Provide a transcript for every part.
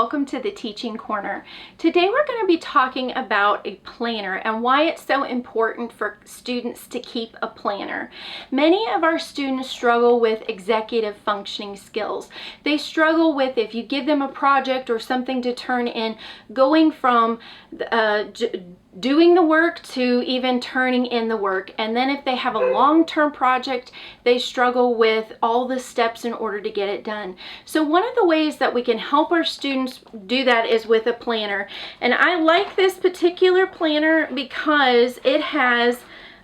welcome to the Teaching Corner. Today we're going to be talking about a planner and why it's so important for students to keep a planner. Many of our students struggle with executive functioning skills. They struggle with, if you give them a project or something to turn in, going from doing the work to even turning in the work. And then if they have a long-term project, they struggle with all the steps in order to get it done. So one of the ways that we can help our students do that is with a planner. And I like this particular planner because it has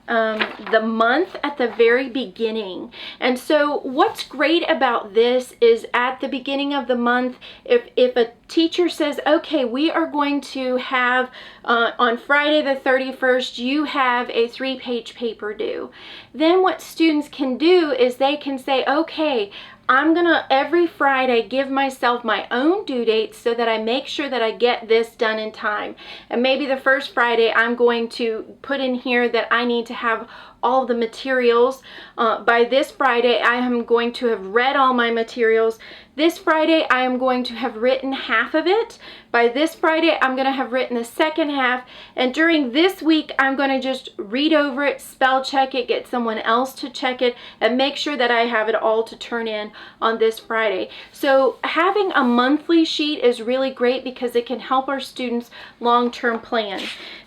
the month at the very beginning. And so what's great about this is at the beginning of the month, if a teacher says, okay, we are going to have on Friday the 31st, you have a 3-page paper due. Then what students can do is they can say, okay, I'm gonna every Friday give myself my own due dates so that I make sure that I get this done in time. And maybe the first Friday I'm going to put in here that I need to have all the materials. By this Friday I am going to have read all my materials. This Friday I am going to have written half of it. By this Friday I'm going to have written the second half. And during this week I'm going to just read over it, spell check it, get someone else to check it, and make sure that I have it all to turn in on this Friday. So having a monthly sheet is really great because it can help our students long-term plan.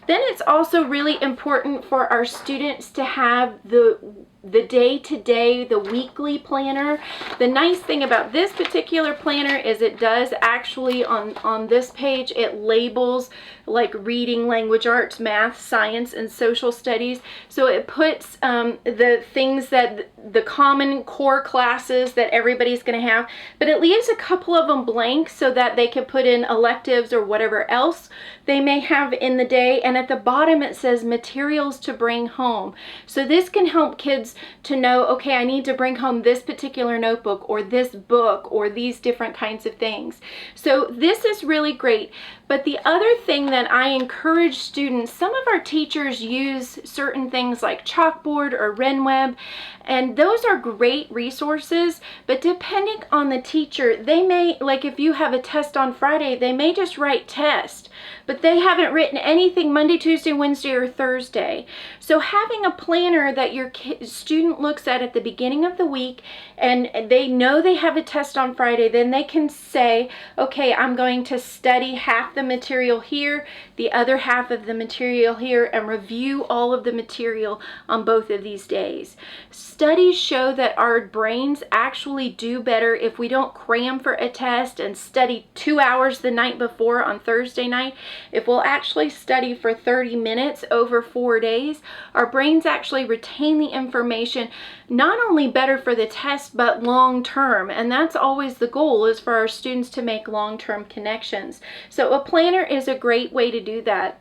Then it's also really important for our students to have the day-to-day, the weekly planner. The nice thing about this particular planner is it does actually on this page, it labels like reading, language arts, math, science, and social studies. So it puts the things that the common core classes that everybody's going to have, but it leaves a couple of them blank so that they can put in electives or whatever else they may have in the day. And at the bottom it says materials to bring home. So this can help kids to know, okay, I need to bring home this particular notebook or this book or these different kinds of things. So this is really great. But the other thing that I encourage students, some of our teachers use certain things like Chalkboard or Renweb, and those are great resources, but depending on the teacher, they may, like if you have a test on Friday, they may just write test, but they haven't written anything Monday, Tuesday, Wednesday, or Thursday. So having a planner that your student looks at the beginning of the week and they know they have a test on Friday, then they can say, okay, I'm going to study half the material here, the other half of the material here, and review all of the material on both of these days. Studies show that our brains actually do better if we don't cram for a test and study 2 hours the night before on Thursday night. If we'll actually study for 30 minutes over 4 days, our brains actually retain the information, not only better for the test, but long term. And that's always the goal, is for our students to make long-term connections. So a planner is a great way to do that.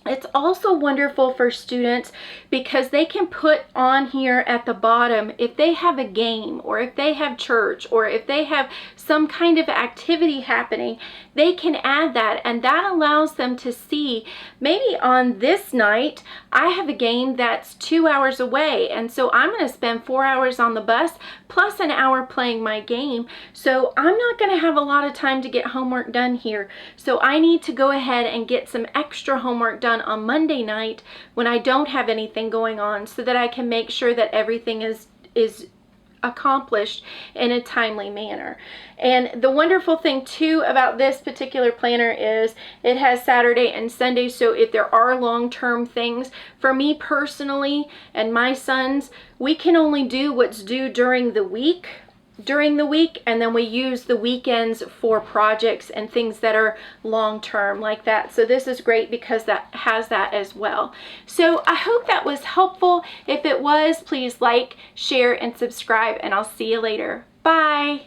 It's also wonderful for students because they can put on here at the bottom if they have a game or if they have church or if they have some kind of activity happening, they can add that, and that allows them to see, maybe on this night I have a game that's 2 hours away, and so I'm going to spend 4 hours on the bus plus an hour playing my game, so I'm not going to have a lot of time to get homework done here. So I need to go ahead and get some extra homework done on Monday night when I don't have anything going on, so that I can make sure that everything is accomplished in a timely manner. And the wonderful thing too about this particular planner is it has Saturday and Sunday, so if there are long-term things, for me personally and my sons, we can only do what's due during the week, and then we use the weekends for projects and things that are long-term like that. So this is great because that has that as well. So I hope that was helpful. If it was, please like, share, and subscribe, and I'll see you later. Bye.